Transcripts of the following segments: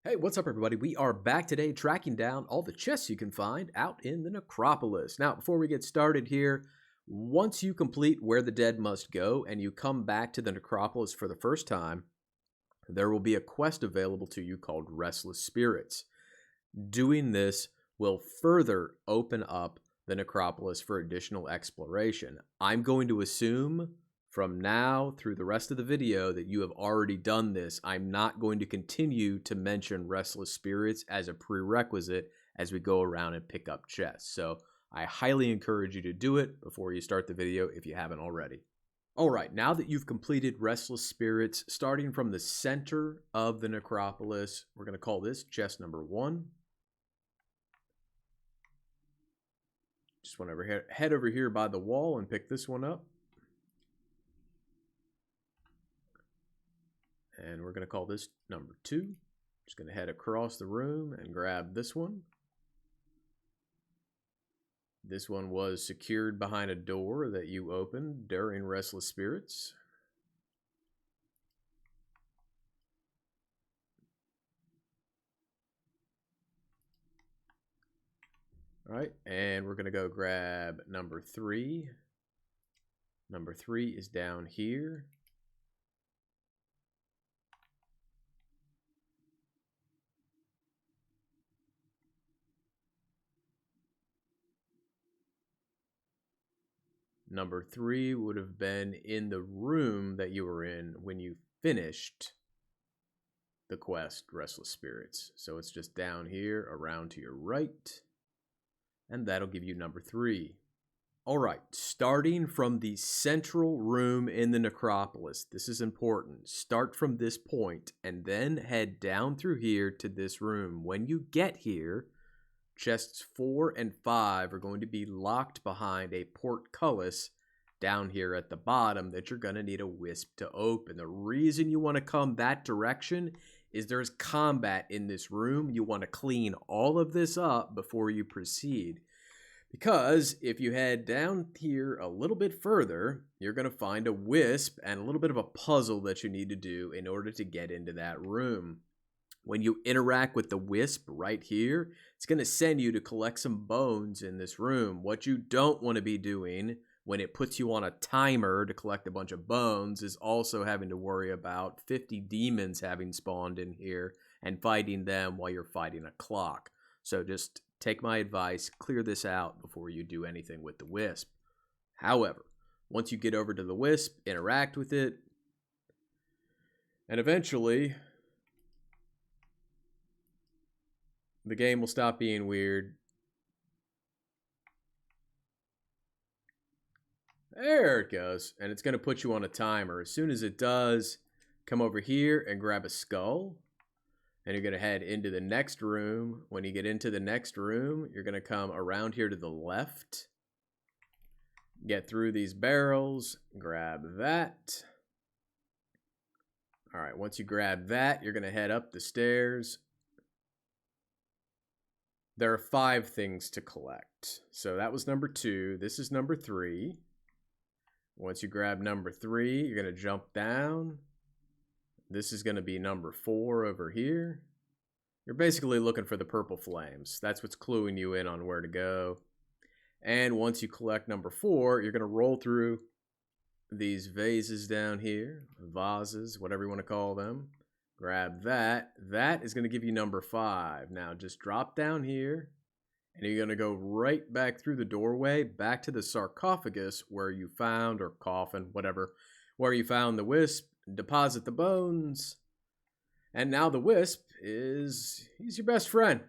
Hey, what's up, everybody? We are back today tracking down all the chests you can find out in the Necropolis. Now, before we get started here, once you complete Where the Dead Must Go and you come back to the Necropolis for the first time, there will be a quest available to you called Restless Spirits. Doing this will further open up the Necropolis for additional exploration. I'm going to assume from now through the rest of the video that you have already done this. I'm not going to continue to mention Restless Spirits as a prerequisite as we go around and pick up chests. So I highly encourage you to do it before you start the video if you haven't already. Alright, now that you've completed Restless Spirits, starting from the center of the Necropolis, we're going to call this chest number 1. Just want to head over here by the wall and pick this one up. And we're going to call this number 2. Just going to head across the room and grab this one. This one was secured behind a door that you opened during Restless Spirits. All right, and we're going to go grab number 3. Number 3 is down here. Number 3 would have been in the room that you were in when you finished the quest, Restless Spirits. So it's just down here, around to your right, and that'll give you number 3. All right, starting from the central room in the Necropolis, this is important. Start from this point and then head down through here to this room. When you get here, chests 4 and 5 are going to be locked behind a portcullis down here at the bottom that you're going to need a wisp to open. The reason you want to come that direction is there's combat in this room. You want to clean all of this up before you proceed. Because if you head down here a little bit further, you're going to find a wisp and a little bit of a puzzle that you need to do in order to get into that room. When you interact with the wisp right here, it's going to send you to collect some bones in this room. What you don't want to be doing when it puts you on a timer to collect a bunch of bones is also having to worry about 50 demons having spawned in here and fighting them while you're fighting a clock. So just take my advice, clear this out before you do anything with the wisp. However, once you get over to the wisp, interact with it, and eventually the game will stop being weird. There it goes. And it's going to put you on a timer. As soon as it does, come over here and grab a skull. And you're going to head into the next room. When you get into the next room, you're going to come around here to the left. Get through these barrels. Grab that. All right, once you grab that, you're going to head up the stairs. There are 5 things to collect. So that was number 2. This is number 3. Once you grab number 3, you're going to jump down. This is going to be number 4 over here. You're basically looking for the purple flames. That's what's cluing you in on where to go. And once you collect number 4, you're going to roll through these vases down here. Vases, whatever you want to call them. Grab that. That is going to give you number 5. Now just drop down here. And you're going to go right back through the doorway, back to the sarcophagus where you found, or coffin, whatever, where you found the wisp. Deposit the bones. And now the wisp he's your best friend.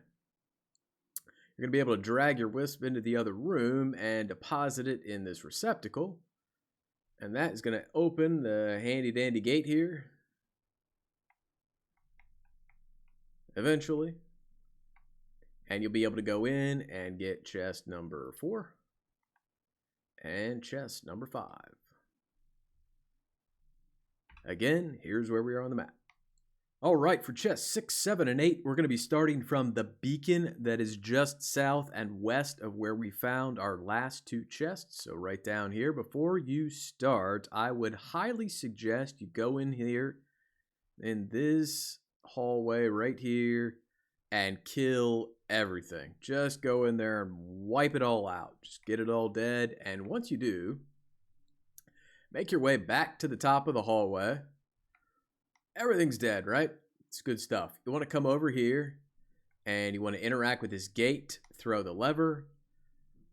You're going to be able to drag your wisp into the other room and deposit it in this receptacle. And that is going to open the handy dandy gate here. Eventually. And you'll be able to go in and get chest number 4 and chest number 5. Again, here's where we are on the map. All right, for chests 6, 7, and 8, we're going to be starting from the beacon that is just south and west of where we found our last 2 chests. So right down here, before you start, I would highly suggest you go in here in this hallway right here and kill everything. Just go in there and wipe it all out. Just get it all dead. And once you do, make your way back to the top of the hallway. Everything's dead, right? It's good stuff. You want to come over here and you want to interact with this gate. Throw the lever.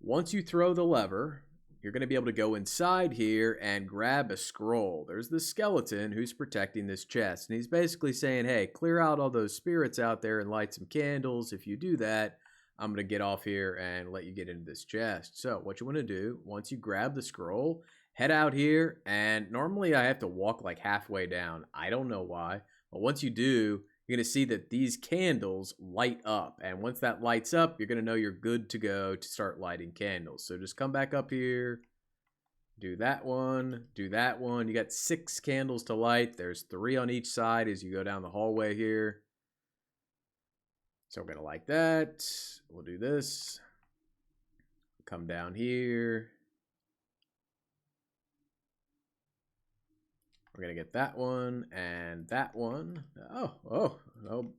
Once you throw the lever, you're going to be able to go inside here and grab a scroll. There's the skeleton who's protecting this chest. And he's basically saying, hey, clear out all those spirits out there and light some candles. If you do that, I'm going to get off here and let you get into this chest. So what you want to do, once you grab the scroll, head out here. And normally I have to walk like halfway down. I don't know why. But once you do, you're going to see that these candles light up. And once that lights up, you're going to know you're good to go to start lighting candles. So just come back up here, do that one, do that one. You got 6 candles to light. There's 3 on each side as you go down the hallway here. So we're going to light that. We'll do this. Come down here. We're going to get that one and that one. Oh, no.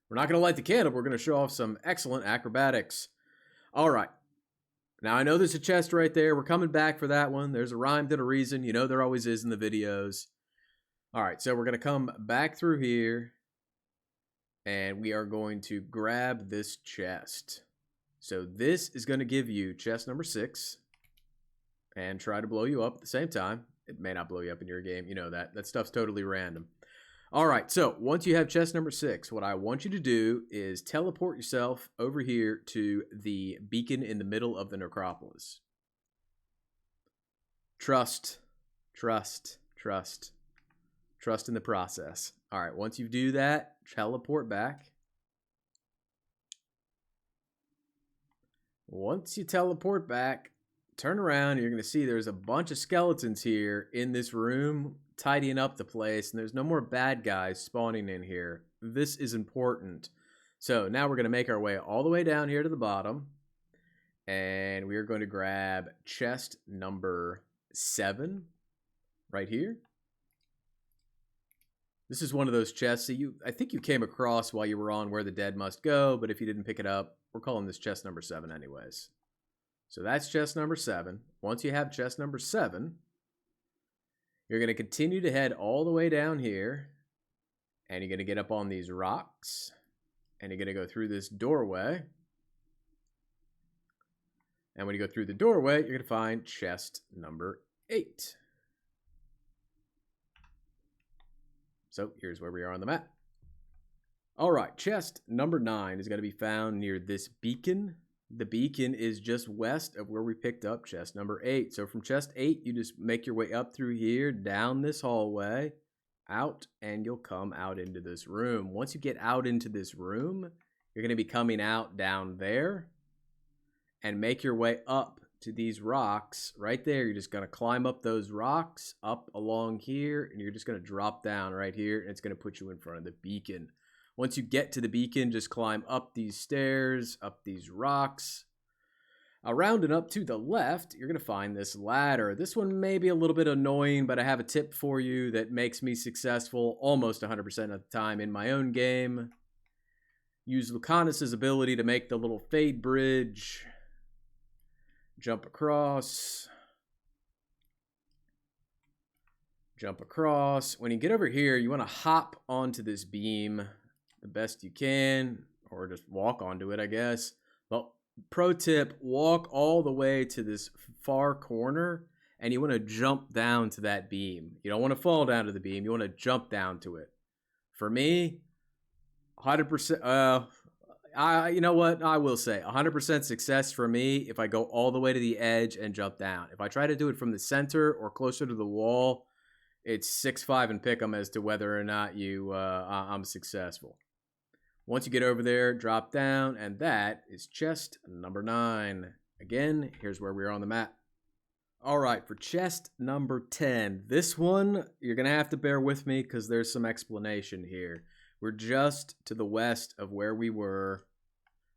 We're not going to light the candle. We're going to show off some excellent acrobatics. All right. Now, I know there's a chest right there. We're coming back for that one. There's a rhyme to the reason. You know there always is in the videos. All right, so we're going to come back through here. And we are going to grab this chest. So this is going to give you chest number 6. And try to blow you up at the same time. It may not blow you up in your game. You know that. That stuff's totally random. All right, so once you have chest number 6, what I want you to do is teleport yourself over here to the beacon in the middle of the necropolis. Trust in the process. All right, once you do that, teleport back. Once you teleport back, turn around, you're going to see there's a bunch of skeletons here in this room tidying up the place, and there's no more bad guys spawning in here. This is important. So now we're going to make our way all the way down here to the bottom, and we are going to grab chest number 7 right here. This is one of those chests that I think you came across while you were on Where the Dead Must Go, but if you didn't pick it up, we're calling this chest number 7 anyways. So that's chest number 7. Once you have chest number 7, you're going to continue to head all the way down here. And you're going to get up on these rocks. And you're going to go through this doorway. And when you go through the doorway, you're going to find chest number 8. So here's where we are on the map. All right, chest number 9 is going to be found near this beacon. The beacon is just west of where we picked up chest number 8. So from chest 8, you just make your way up through here, down this hallway, out, and you'll come out into this room. Once you get out into this room, you're going to be coming out down there and make your way up to these rocks right there. You're just going to climb up those rocks, up along here, and you're just going to drop down right here, and it's going to put you in front of the beacon. Once you get to the beacon, just climb up these stairs, up these rocks. Around and up to the left, you're going to find this ladder. This one may be a little bit annoying, but I have a tip for you that makes me successful almost 100% of the time in my own game. Use Lucanus's ability to make the little fade bridge. Jump across. Jump across. When you get over here, you want to hop onto this beam the best you can, or just walk onto it, I guess. Well, pro tip, walk all the way to this far corner, and you want to jump down to that beam. You don't want to fall down to the beam. You want to jump down to it. For me, 100%, you know what? I will say 100% success for me if I go all the way to the edge and jump down. If I try to do it from the center or closer to the wall, it's 6-5 and pick 'em as to whether or not I'm successful. Once you get over there, drop down, and that is chest number 9. Again, here's where we are on the map. All right, for chest number 10, this one, you're going to have to bear with me because there's some explanation here. We're just to the west of where we were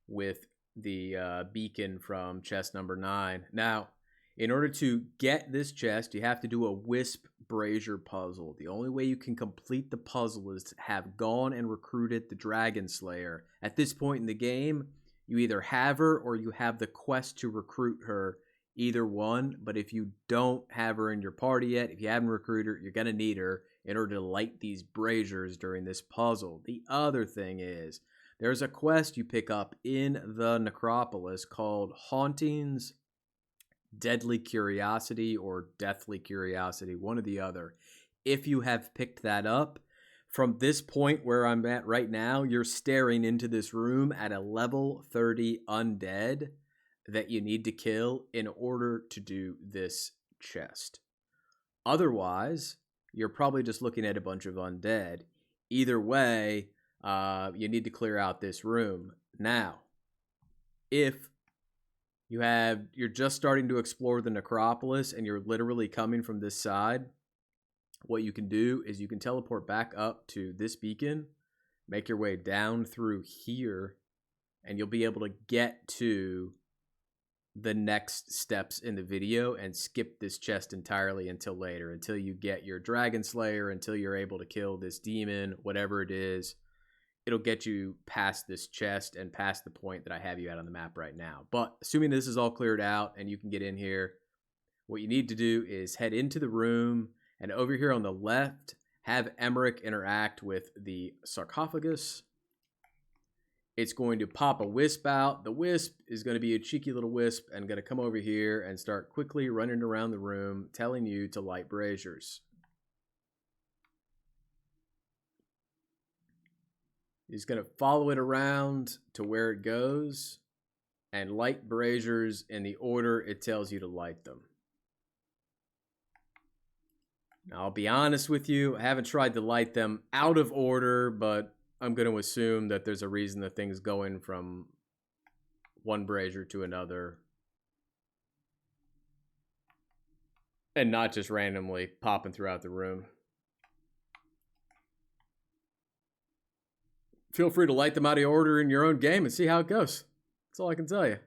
with the beacon from chest number 9. Now, In order to get this chest, you have to do a Wisp Brazier puzzle. The only way you can complete the puzzle is to have gone and recruited the Dragon Slayer. At this point in the game, you either have her or you have the quest to recruit her. Either one, but if you don't have her in your party yet, if you haven't recruited her, you're going to need her in order to light these braziers during this puzzle. The other thing is, there's a quest you pick up in the Necropolis called Hauntings, Deadly Curiosity, or Deathly Curiosity, one or the other. If you have picked that up, from this point where I'm at right now, you're staring into this room at a level 30 undead that you need to kill in order to do this chest. Otherwise, you're probably just looking at a bunch of undead. Either way, you need to clear out this room. Now, if you're just starting to explore the Necropolis and you're literally coming from this side, what you can do is you can teleport back up to this beacon, make your way down through here, and you'll be able to get to the next steps in the video and skip this chest entirely until later, until you get your Dragon Slayer, until you're able to kill this demon, whatever it is. It'll get you past this chest and past the point that I have you at on the map right now. But assuming this is all cleared out and you can get in here, what you need to do is head into the room, and over here on the left, have Emmerich interact with the sarcophagus. It's going to pop a wisp out. The wisp is going to be a cheeky little wisp and going to come over here and start quickly running around the room, telling you to light braziers. He's going to follow it around to where it goes and light braziers in the order it tells you to light them. Now, I'll be honest with you, I haven't tried to light them out of order, but I'm going to assume that there's a reason that things going from one brazier to another and not just randomly popping throughout the room. Feel free to light them out of order in your own game and see how it goes. That's all I can tell you.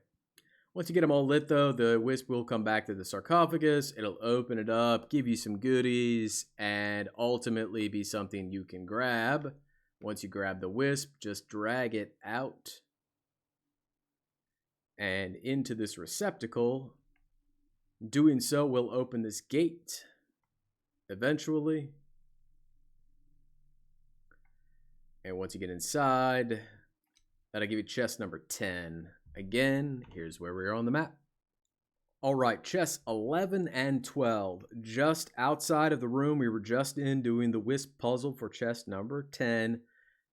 Once you get them all lit, though, the wisp will come back to the sarcophagus. It'll open it up, give you some goodies, and ultimately be something you can grab. Once you grab the wisp, just drag it out and into this receptacle. Doing so will open this gate eventually. And once you get inside, that'll give you chest number 10. Again, here's where we are on the map. All right, chests 11 and 12. Just outside of the room we were just in doing the wisp puzzle for chest number 10.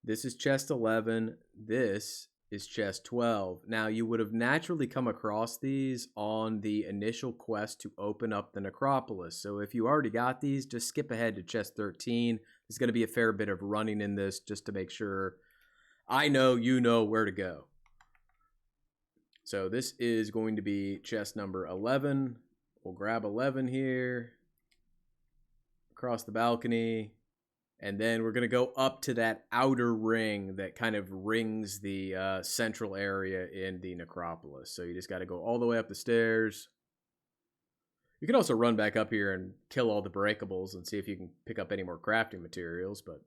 This is chest 11. This is chest 12. Now, you would have naturally come across these on the initial quest to open up the Necropolis. So if you already got these, just skip ahead to chest 13. There's going to be a fair bit of running in this just to make sure I know you know where to go. So this is going to be chest number 11. We'll grab 11 here, across the balcony, and then we're going to go up to that outer ring that kind of rings the central area in the Necropolis. So you just got to go all the way up the stairs. You can also run back up here and kill all the breakables and see if you can pick up any more crafting materials, but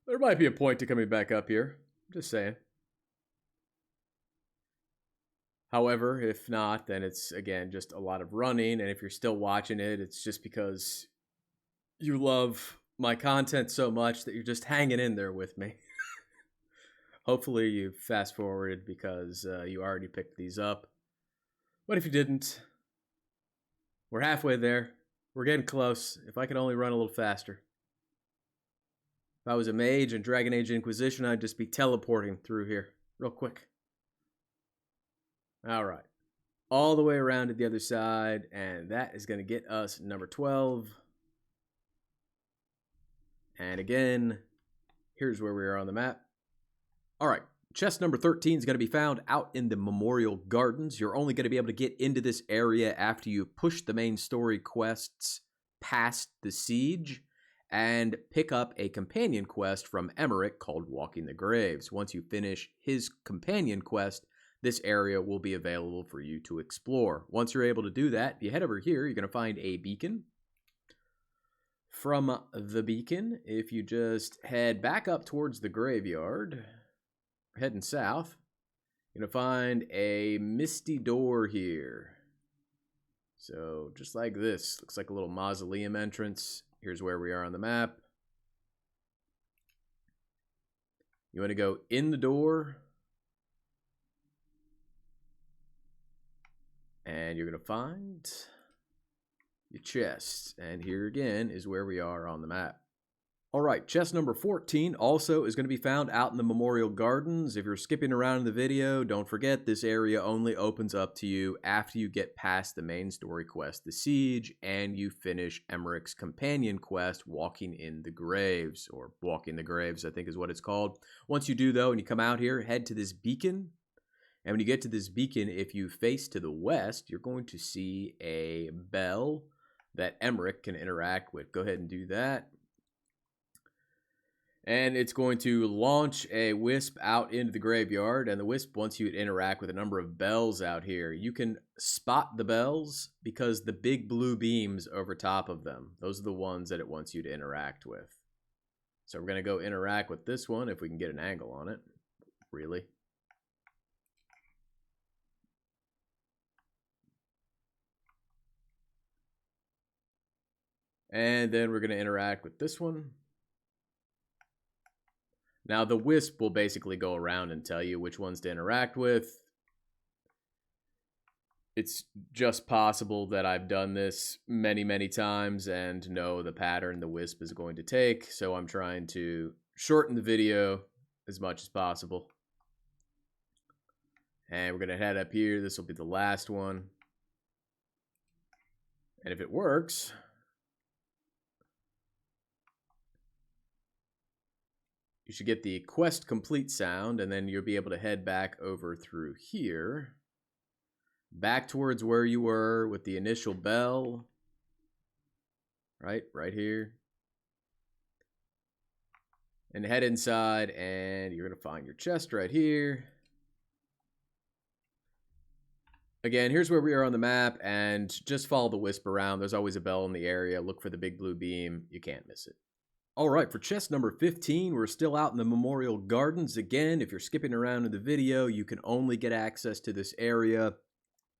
there might be a point to coming back up here. Just saying. However, if not, then it's, again, just a lot of running. And if you're still watching it, it's just because you love my content so much that you're just hanging in there with me. Hopefully you fast forwarded because you already picked these up. But if you didn't, we're halfway there. We're getting close. If I could only run a little faster. If I was a mage in Dragon Age Inquisition, I'd just be teleporting through here real quick. All right, all the way around to the other side, and that is going to get us number 12. And again, here's where we are on the map. All right, chest number 13 is going to be found out in the Memorial Gardens. You're only going to be able to get into this area after you push the main story quests past the siege and pick up a companion quest from Emmerich called Walking the Graves. Once you finish his companion quest, this area will be available for you to explore. Once you're able to do that, if you head over here, you're going to find a beacon. From the beacon, if you just head back up towards the graveyard, heading south, you're going to find a misty door here. So just like this, looks like a little mausoleum entrance. Here's where we are on the map. You want to go in the door, and you're going to find your chest. And here again is where we are on the map. All right, chest number 14 also is going to be found out in the Memorial Gardens. If you're skipping around in the video, don't forget this area only opens up to you after you get past the main story quest, The Siege, and you finish Emmerich's companion quest, Walking in the Graves, or Walking the Graves, I think is what it's called. Once you do, though, and you come out here, head to this beacon. And when you get to this beacon, if you face to the west, you're going to see a bell that Emmerich can interact with. Go ahead and do that. And it's going to launch a wisp out into the graveyard. And the wisp wants you to interact with a number of bells out here. You can spot the bells because the big blue beams over top of them, those are the ones that it wants you to interact with. So we're going to go interact with this one if we can get an angle on it. Really? And then we're going to interact with this one. Now, the wisp will basically go around and tell you which ones to interact with. It's just possible that I've done this many, many times and know the pattern the wisp is going to take. So I'm trying to shorten the video as much as possible. And we're going to head up here. This will be the last one. And if it works, you should get the quest complete sound, and then you'll be able to head back over through here, back towards where you were with the initial bell, right here, and head inside, and you're going to find your chest right here. Again, here's where we are on the map, and just follow the wisp around. There's always a bell in the area. Look for the big blue beam. You can't miss it. All right, for chest number 15, we're still out in the Memorial Gardens. Again, if you're skipping around in the video, you can only get access to this area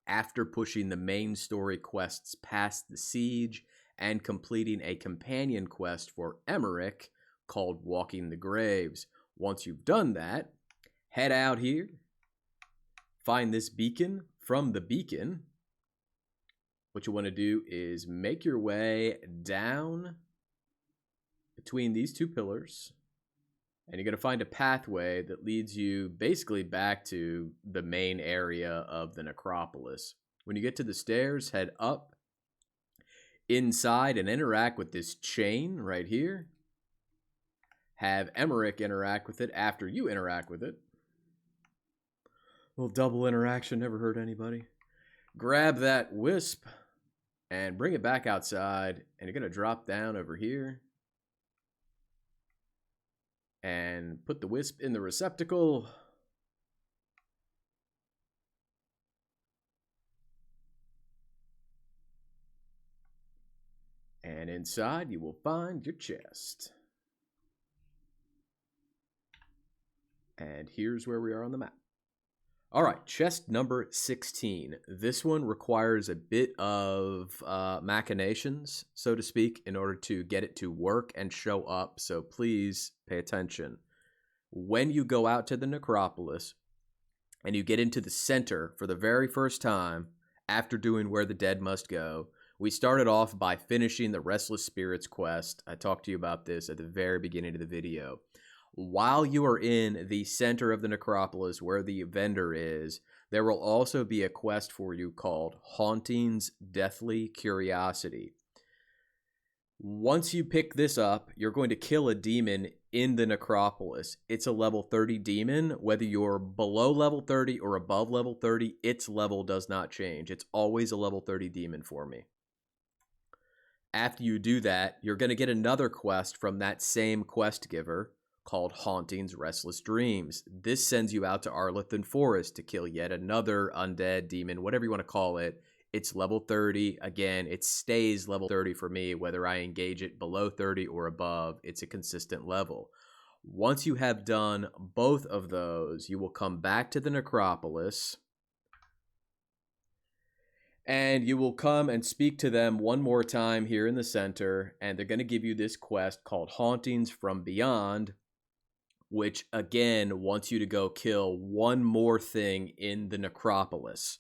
after pushing the main story quests past the Siege and completing a companion quest for Emmerich called Walking the Graves. Once you've done that, head out here, find this beacon. From the beacon, what you want to do is make your way down between these two pillars, and you're going to find a pathway that leads you basically back to the main area of the necropolis. When you get to the stairs, head up inside and interact with this chain right here. Have Emmerich interact with it after you interact with it. A little double interaction, never hurt anybody. Grab that wisp and bring it back outside, and you're going to drop down over here and put the wisp in the receptacle. And inside you will find your chest. And here's where we are on the map. All right, chest number 16. This one requires a bit of machinations, so to speak, in order to get it to work and show up, so please pay attention. When you go out to the necropolis and you get into the center for the very first time after doing Where the Dead Must Go, we started off by finishing the Restless Spirits quest. I talked to you about this at the very beginning of the video. While you are in the center of the necropolis where the vendor is, there will also be a quest for you called Hauntings Deathly Curiosity. Once you pick this up, you're going to kill a demon in the necropolis. It's a level 30 demon. Whether you're below level 30 or above level 30, its level does not change. It's always a level 30 demon for me. After you do that, you're going to get another quest from that same quest giver called Hauntings Restless Dreams. This sends you out to Arlithan Forest to kill yet another undead demon, whatever you want to call it. It's level 30. Again, it stays level 30 for me, whether I engage it below 30 or above. It's a consistent level. Once you have done both of those, you will come back to the Necropolis, and you will come and speak to them one more time here in the center, and they're going to give you this quest called Hauntings from Beyond, which again wants you to go kill one more thing in the Necropolis.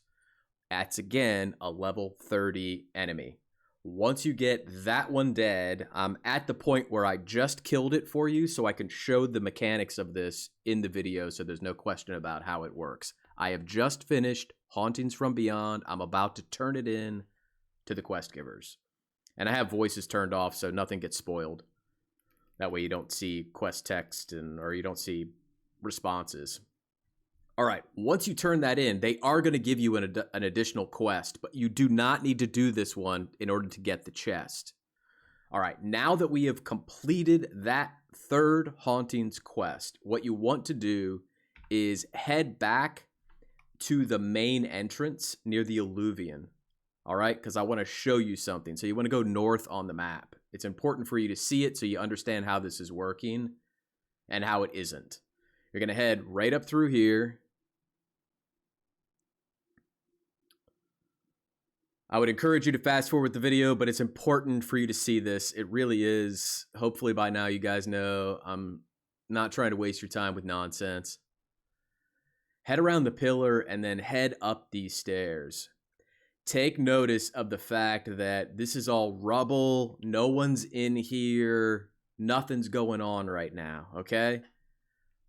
That's again a level 30 enemy. Once you get that one dead, I'm at the point where I just killed it for you, so I can show the mechanics of this in the video, so there's no question about how it works. I have just finished Hauntings from Beyond. I'm about to turn it in to the quest givers. And I have voices turned off, so nothing gets spoiled. That way you don't see quest text or you don't see responses. All right, once you turn that in, they are going to give you an additional quest, but you do not need to do this one in order to get the chest. All right, now that we have completed that third Hauntings quest, what you want to do is head back to the main entrance near the Alluvion. All right, because I want to show you something. So you want to go north on the map. It's important for you to see it so you understand how this is working and how it isn't. You're going to head right up through here. I would encourage you to fast forward the video, but it's important for you to see this. It really is. Hopefully by now you guys know I'm not trying to waste your time with nonsense. Head around the pillar and then head up these stairs. Take notice of the fact that this is all rubble. No one's in here. Nothing's going on right now, okay?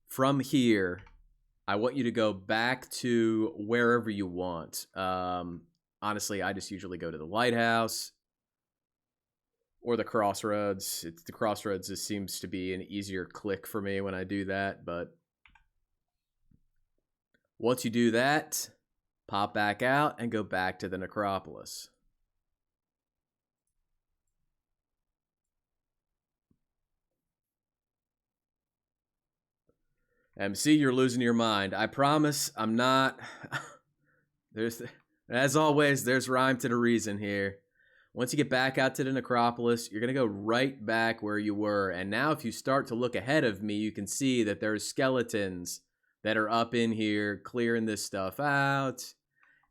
From here, I want you to go back to wherever you want. Honestly, I just usually go to the lighthouse or the crossroads. The crossroads just seems to be an easier click for me when I do that. But once you do that, pop back out and go back to the Necropolis. MC, you're losing your mind. I promise I'm not. As always, there's rhyme to the reason here. Once you get back out to the Necropolis, you're going to go right back where you were. And now if you start to look ahead of me, you can see that there's skeletons that are up in here clearing this stuff out.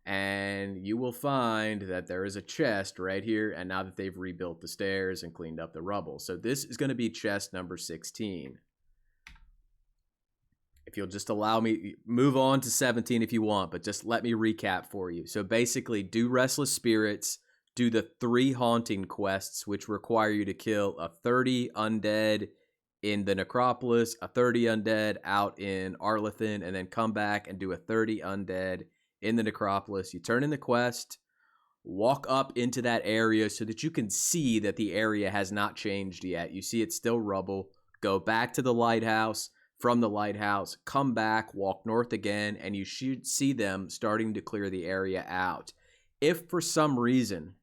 And you will find that there is a chest right here. And now that they've rebuilt the stairs and cleaned up the rubble. So this is going to be chest number 16. If you'll just allow me, move on to 17 if you want, but just let me recap for you. So basically, do Restless Spirits, do the 3 Haunting quests, which require you to kill a 30 undead in the Necropolis, a 30 undead out in Arlithan, and then come back and do a 30 undead in the Necropolis. You turn in the quest, walk up into that area so that you can see that the area has not changed yet. You see it's still rubble. Go back to the lighthouse. From the lighthouse, come back, walk north again, and you should see them starting to clear the area out. If for some reason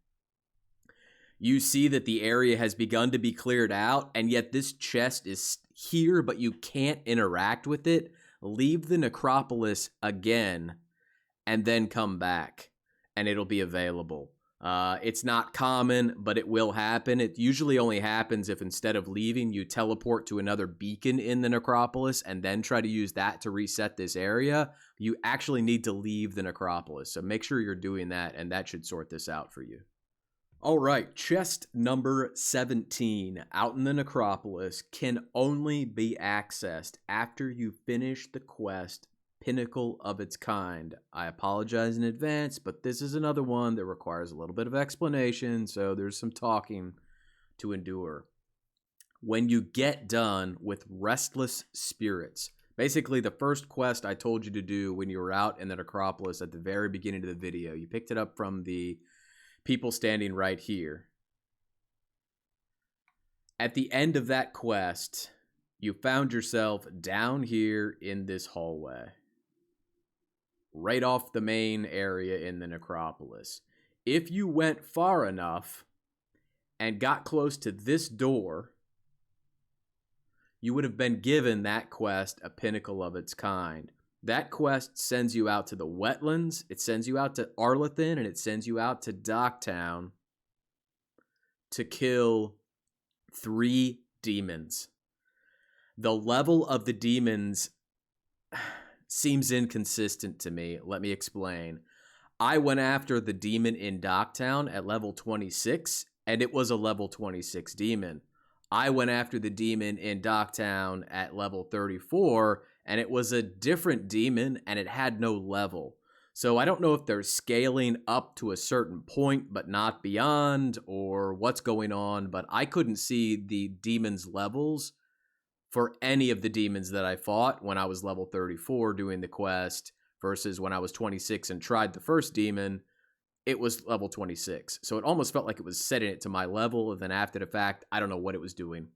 you see that the area has begun to be cleared out, and yet this chest is here, but you can't interact with it, leave the Necropolis again, and then come back, and it'll be available. It's not common, but it will happen. It usually only happens if instead of leaving, you teleport to another beacon in the Necropolis and then try to use that to reset this area. You actually need to leave the Necropolis, so make sure you're doing that, and that should sort this out for you. All right, chest number 17 out in the Necropolis can only be accessed after you finish the quest Pinnacle of its kind. I apologize in advance, but this is another one that requires a little bit of explanation, so there's some talking to endure. When you get done with Restless Spirits, basically the first quest I told you to do when you were out in the Necropolis at the very beginning of the video, you picked it up from the people standing right here. At the end of that quest, you found yourself down here in this hallway, right off the main area in the Necropolis. If you went far enough and got close to this door, you would have been given that quest, A Pinnacle of Its Kind. That quest sends you out to the wetlands, it sends you out to Arlethin, and it sends you out to Docktown to kill 3 demons. The level of the demons seems inconsistent to me. Let me explain. I went after the demon in Docktown at level 26, and it was a level 26 demon. I went after the demon in Docktown at level 34, and it was a different demon, and it had no level. So I don't know if they're scaling up to a certain point, but not beyond, or what's going on, but I couldn't see the demon's levels for any of the demons that I fought when I was level 34 doing the quest versus when I was 26 and tried the first demon, it was level 26. So it almost felt like it was setting it to my level, and then after the fact, I don't know what it was doing.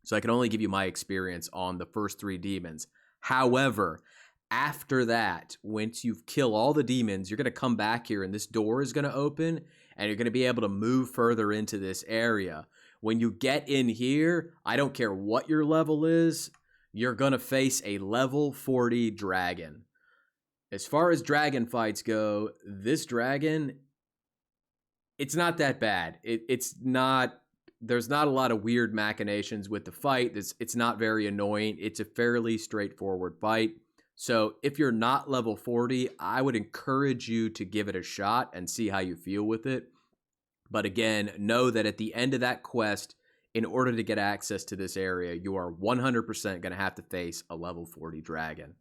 So I can only give you my experience on the first 3 demons. However, after that, once you kill all the demons, you're going to come back here and this door is going to open and you're going to be able to move further into this area. When you get in here, I don't care what your level is, you're going to face a level 40 dragon. As far as dragon fights go, this dragon, it's not that bad. It's not, there's not a lot of weird machinations with the fight. It's not very annoying. It's a fairly straightforward fight. So if you're not level 40, I would encourage you to give it a shot and see how you feel with it. But again, know that at the end of that quest, in order to get access to this area, you are 100% going to have to face a level 40 dragon.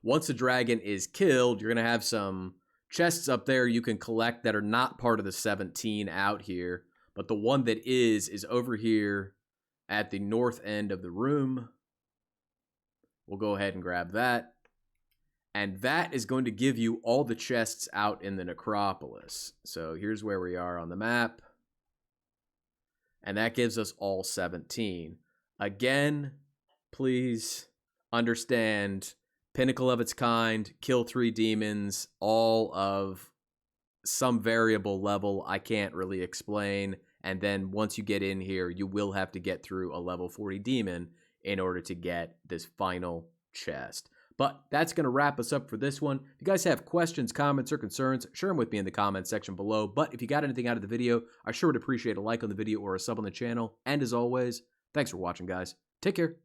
Once the dragon is killed, you're going to have some chests up there you can collect that are not part of the 17 out here. But the one that is over here at the north end of the room. We'll go ahead and grab that. And that is going to give you all the chests out in the Necropolis. So here's where we are on the map. And that gives us all 17. Again, please understand, Pinnacle of Its Kind, kill 3 demons, all of some variable level I can't really explain. And then once you get in here, you will have to get through a level 40 demon in order to get this final chest. But that's going to wrap us up for this one. If you guys have questions, comments, or concerns, share them with me in the comments section below. But if you got anything out of the video, I sure would appreciate a like on the video or a sub on the channel. And as always, thanks for watching, guys. Take care.